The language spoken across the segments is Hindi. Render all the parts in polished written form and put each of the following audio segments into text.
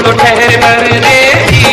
तो ठहर परदेसी।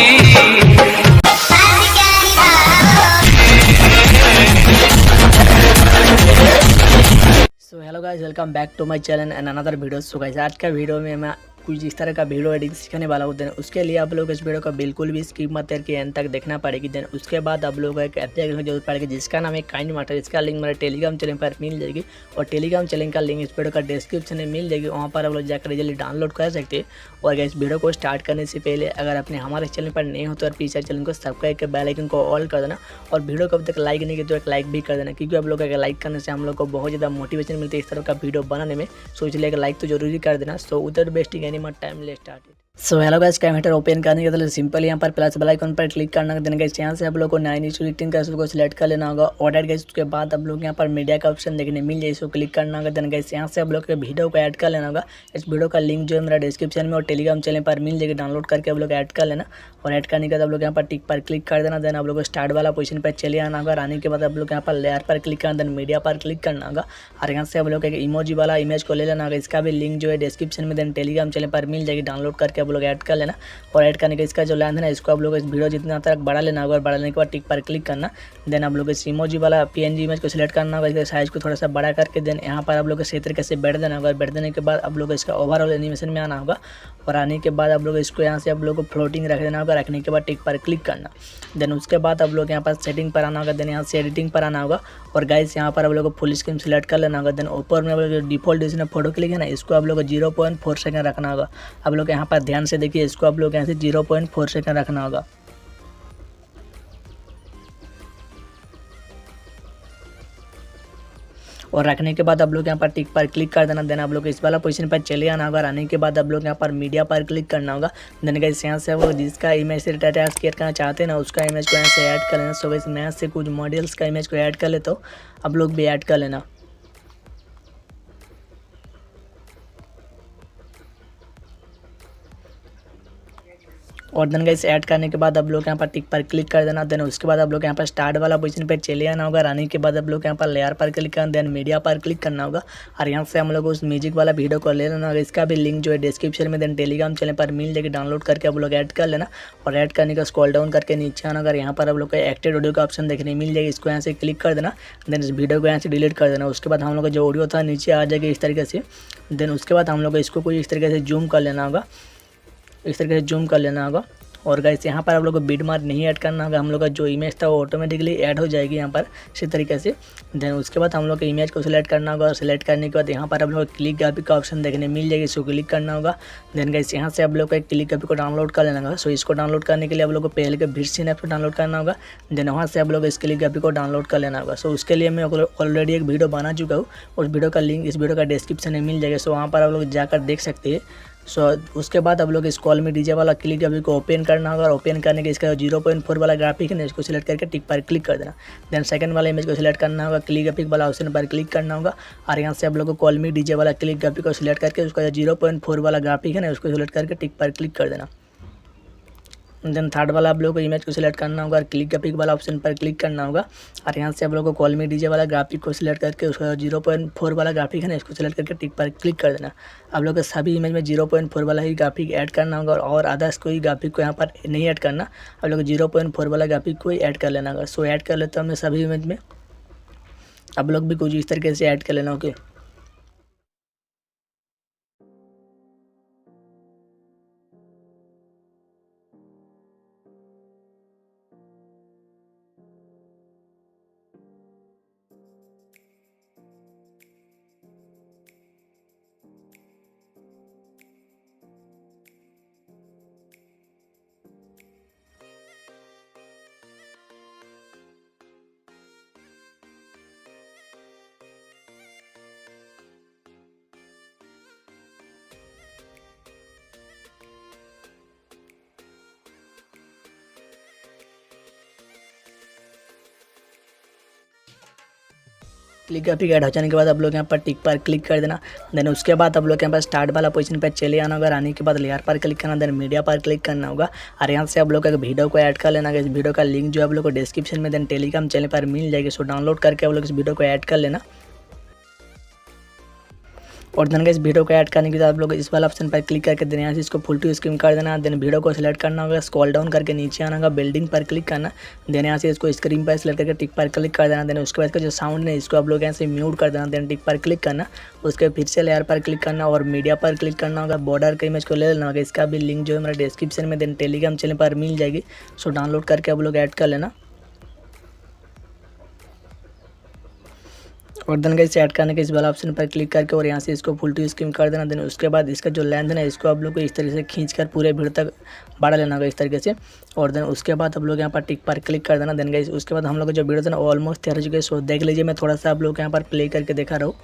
So hello guys, welcome back to my channel and another video. So guys, आज का वीडियो में मैं कुछ इस तरह का वीडियो एडिटिंग सिखाने वाला हूँ। देन उसके लिए आप लोग इस वीडियो को बिल्कुल भी स्किप मत करके एंड तक देखना पड़ेगी। देन उसके बाद आप लोगों को एक एप्लीकेशन की जरूरत पड़ेगी जिसका नाम है काइनमास्टर। इसका लिंक मेरे टेलीग्राम चैनल पर मिल जाएगी और टेलीग्राम चैनल का लिंक इस वीडियो का डिस्क्रिप्शन में मिल जाएगी। वहाँ पर आप लोग जाकर इजीली डाउनलोड कर सकते हैं। और इस वीडियो को स्टार्ट करने से पहले अगर आपने हमारे चैनल पर नहीं हो तो प्लीज़ चैनल को सब्सक्राइब कर बेल आइकन को ऑल कर देना और वीडियो को अब तक लाइक नहीं किया तो एक लाइक भी कर देना, क्योंकि आप लोग का लाइक करने से हम लोग को बहुत ज़्यादा मोटिवेशन मिलती है इस तरह का वीडियो बनाने में। सो इसलिए एक लाइक तो जरूरी कर देना। सो उधर बेस्टिंग एनी मच टाइम ले स्टार्ट। सो हेलो गाइस, कैमरा ओपन करने के लिए सिंपल यहाँ पर प्लस वाला आइकन पर क्लिक करना। देन गाइस यहाँ से आप लोग को 9:18 का इसको सिलेक्ट कर लेना होगा। ऑर्डर गाइस उसके बाद आप लोग यहाँ पर मीडिया का ऑप्शन देखने मिल जाए, इसको क्लिक करना होगा। देन गाइस यहाँ से आप लोग के वीडियो को ऐड कर लेना होगा। इस वीडियो का लिंक जो है मेरा डिस्क्रिप्शन में और टेलीग्राम चैनल पर मिल जाएगी, डाउनलोड करके आप लोग ऐड कर लेना। और ऐड करने के बाद आप लोग यहाँ पर टिक पर क्लिक कर देना। देन आप लोग को स्टार्ट वाला पोजीशन पर चले आना होगा। आने के बाद आप लोग यहाँ पर लेयर पर क्लिक करना, देन मीडिया पर क्लिक करना होगा। और यहाँ से आप लोग एक इमोजी वाला इमेज को ले लेना होगा। इसका भी लिंक जो है डिस्क्रिप्शन में देन टेलीग्राम चैनल पर मिल जाएगी, डाउनलोड करके आप लोग ऐड कर लेना। और ऐड करने के इसका जो लेंथ है ना, इसको आप लोग इस वीडियो जितना तक बढ़ा लेना होगा। और बढ़ाने के बाद टिक पर क्लिक करना। देन आप लोग इस इमोजी वाला पीएनजी इमेज को सिलेक्ट करना होगा। इसके साइज को थोड़ा सा बड़ा करके देन यहाँ पर आप लोग इसी तरीके से बैठ देना होगा। बैठ देने के बाद आप लोग इसका ओवरऑल एनिमेशन में आना होगा। और आने के बाद आप लोग इसको यहाँ से आप लोग को फ्लोटिंग रख देना होगा। रखने के बाद टिक पर क्लिक करना। देन उसके बाद आप लोग यहाँ पर सेटिंग पर आना होगा। देन यहाँ से एडिटिंग पर आना होगा। और गाइस यहाँ पर आप लोग को फुल स्क्रीन सेलेक्ट कर लेना होगा। देन ऊपर में आप लोग डिफॉल्ट जिसने फोटो क्लिक है ना, इसको आप लोग को 0.4 सेकंड रखना होगा। आप लोग यहाँ पर ध्यान से देखिए, इसको आप लोग यहाँ से 0.4 सेकंड रखना होगा। और रखने के बाद आप लोग यहाँ पर टिक पर क्लिक कर देना। देन आप लोग इस वाला पोजीशन पर चले आना होगा। आने के बाद आप लोग यहाँ पर मीडिया पर क्लिक करना होगा। देन गाइस यहाँ से वो जिसका इमेज से अटैच करना चाहते हैं ना, उसका इमेज को यहाँ से ऐड कर लेना। सो गाइस मैं से कुछ मॉडल्स का इमेज को ऐड कर लेता हूँ, आप लोग भी ऐड कर लेना। और देन गाइस ऐड करने के बाद आप लोग यहाँ पर टिक पर क्लिक कर देना। देन उसके बाद आप लोग यहाँ पर स्टार्ट वाला पोजीशन पर चले आना होगा। आने के बाद आप लोग यहाँ पर लेयर पर क्लिक करना, देन मीडिया पर क्लिक करना होगा। और यहाँ से हम लोग उस म्यूजिक वाला वीडियो को ले लेना होगा। इसका भी लिंक जो है डिस्क्रिप्शन में देन टेलीग्राम चैनल पर मिल जाएगी, डाउनलोड करके आप लोग ऐड कर लेना। और ऐड करने का स्क्रॉल डाउन करके नीचे आना। अगर यहाँ पर आप लोग को एक्टेड ऑडियो का ऑप्शन देखने मिल जाएगी, इसको यहाँ से क्लिक कर देना। देन इस वीडियो को यहाँ से डिलीट कर देना। उसके बाद हम लोग का जो ऑडियो था नीचे आ जाएगी इस तरीके से। देन उसके बाद हम लोग इसको कोई इस तरीके से जूम कर लेना होगा, इस तरीके से जूम कर लेना होगा। और गाइस यहाँ पर आप लोग को बीट मार्क नहीं ऐड करना होगा। हम लोग का जो इमेज था वो ऑटोमेटिकली ऐड हो जाएगी यहाँ पर इसी तरीके से। देन उसके बाद हम लोग को इमेज को सिलेक्ट करना होगा। और सिलेक्ट करने के बाद यहाँ पर आप लोग को क्लिक ग्राफिक का ऑप्शन देखने मिल जाएगी, इसको क्लिक करना होगा। देन गाइस यहाँ से आप लोग को एक क्लिक ग्राफिक को डाउनलोड कर लेना होगा। सो इसको डाउनलोड करने के लिए आप लोग को पहले के BEATSync ऐप को डाउनलोड करना होगा। देन वहाँ से आप लोग इस क्लिक ग्राफिक को डाउनलोड कर लेना होगा। सो उसके लिए मैं ऑलरेडी एक वीडियो बना चुका हूँ, उस वीडियो का लिंक इस वीडियो का डिस्क्रिप्शन में मिल जाएगा। सो वहाँ पर आप लोग जाकर देख सकते हैं। सो उसके बाद आप लोग इस कॉल में डीजे वाला क्लिक ग्राफिक को ओपन करना होगा। और ओपन करने के इसका 0.4 वाला ग्राफिक है ना, इसको सिलेक्ट करके टिक पर क्लिक कर देना। देन सेकंड वाला इमेज को सिलेक्ट करना होगा, क्लिक ग्राफिक वाला ऑप्शन पर क्लिक करना होगा। और यहाँ से आप लोग को कॉल में डीजे वाला क्लिक ग्राफिक को सिलेक्ट करके उसका 0.4 वाला ग्राफिक है ना, उसको सिलेक्ट करके टिक पर क्लिक कर देना। देन थर्ड वाला आप लोगों को इमेज को सिलेक्ट करना होगा और क्लिक ग्राफिक वाला ऑप्शन पर क्लिक करना होगा। और यहाँ से आप लोगों को कॉल मी डीजे वाला ग्राफिक को सिलेक्ट करके उसका 0.4 वाला ग्राफिक है ना, इसको सिलेक्ट करके टिक पर क्लिक कर देना। आप लोग को सभी इमेज में 0.4 वाला ही ग्राफिक ऐड करना होगा और अदर्स कोई ग्राफिक को यहाँ पर नहीं ऐड करना। आप लोग 0.4 वाला ग्राफिक को ही ऐड कर लेना होगा। सो ऐड कर लेता हूँ मैं सभी इमेज में, आप लोग भी कुछ इस तरीके से ऐड कर लेना। ओके, क्लिक ग्राफिक ऐड हो जाने के बाद आप लोग यहाँ पर टिक पर क्लिक कर देना। देन उसके बाद आप लोग यहाँ पर स्टार्ट वाला पोजीशन पर चले आना होगा। आने के बाद लेयर पर क्लिक करना, देन मीडिया पर क्लिक करना होगा। और यहाँ से आप लोग एक वीडियो को ऐड कर लेना। इस वीडियो का लिंक जो आप लोग को डिस्क्रिप्शन में देन टेलीग्राम चैनल पर मिल जाएगी। सो डाउनलोड करके आप लोग इस वीडियो को ऐड कर लेना। और देन गाइस वीडियो को ऐड करने के बाद आप लोग इस वाला ऑप्शन पर क्लिक करके देना, यहाँ से इसको फुल टू स्क्रीन कर देना। देन वीडियो को सिलेक्ट करना होगा, स्क्रॉल डाउन करके नीचे आना होगा, बिल्डिंग पर क्लिक करना। देन यहाँ से इसको स्क्रीन पर सिलेक्ट करके टिक पर क्लिक कर देना। देन उसके बाद जो साउंड है इसको आप लोग यहाँ से म्यूट कर देना। देन टिक पर क्लिक करना, उसके फिर से लेयर पर क्लिक करना और मीडिया पर क्लिक करना होगा। बॉर्डर के इमेज को ले लेना होगा, इसका भी लिंक जो है मेरा डिस्क्रिप्शन में देन टेलीग्राम चैनल पर मिल जाएगी, सो डाउनलोड करके आप लोग ऐड कर लेना। और देन गाइस ऐड करने के इस वाला ऑप्शन पर क्लिक करके और यहाँ से इसको फुल टू स्क्रीन कर देना। देन उसके बाद इसका जो लेंथ है इसको आप लोग को इस तरीके से खींच कर पूरे भीड़ तक बढ़ा लेना होगा इस तरीके से। और देन उसके बाद आप लोग यहाँ पर टिक पर क्लिक कर देना। देन गाइस उसके बाद हम लोग जो वीडियो था ना ऑलमोस्ट तैयार हो चुके हैं, सो देख लीजिए। मैं थोड़ा सा आप लोग यहाँ पर प्ले करके दिखा रहा हूँ।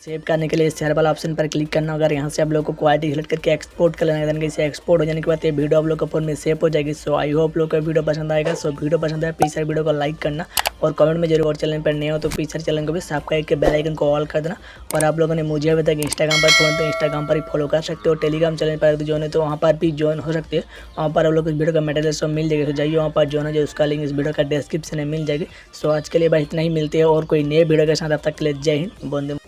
सेव करने के लिए शेयर वाला ऑप्शन पर क्लिक करना होगा। यहाँ से आप लोग को क्वालिटी सेलेक्ट करके एक्सपोर्ट कर लेना है। देन इसे एक्सपोर्ट हो जाने के बाद ये वीडियो आप लोग के फोन में सेव हो जाएगी। सो आई होप लोग को वीडियो पसंद आएगा। सो वीडियो पसंद आए प्लीज वीडियो को लाइक करना और कमेंट में जरूर, और चैनल पर नए हो तो प्लीज चैनल को भी सब्सक्राइब के बेल आइकन को ऑल कर देना। और आप लोगों ने मुझे अभी तक इंस्टाग्राम पर फोन तो इंस्टाग्राम पर ही फॉलो कर सकते हो, टेलीग्राम चैनल पर ज्वाइन है तो वहाँ पर भी ज्वाइन हो सकते हैं। वहाँ पर आप लोग इस वीडियो का मटेरियल सब मिल जाएगा, तो जाइए वहाँ पर ज्वाइन है, जो उसका लिंक इस वीडियो का डिस्क्रिप्शन में मिल जाएगी। सो आज के लिए बस इतना ही, मिलते हैं और कोई नए वीडियो के साथ। अब तक के लिए जय हिंद, वंदे।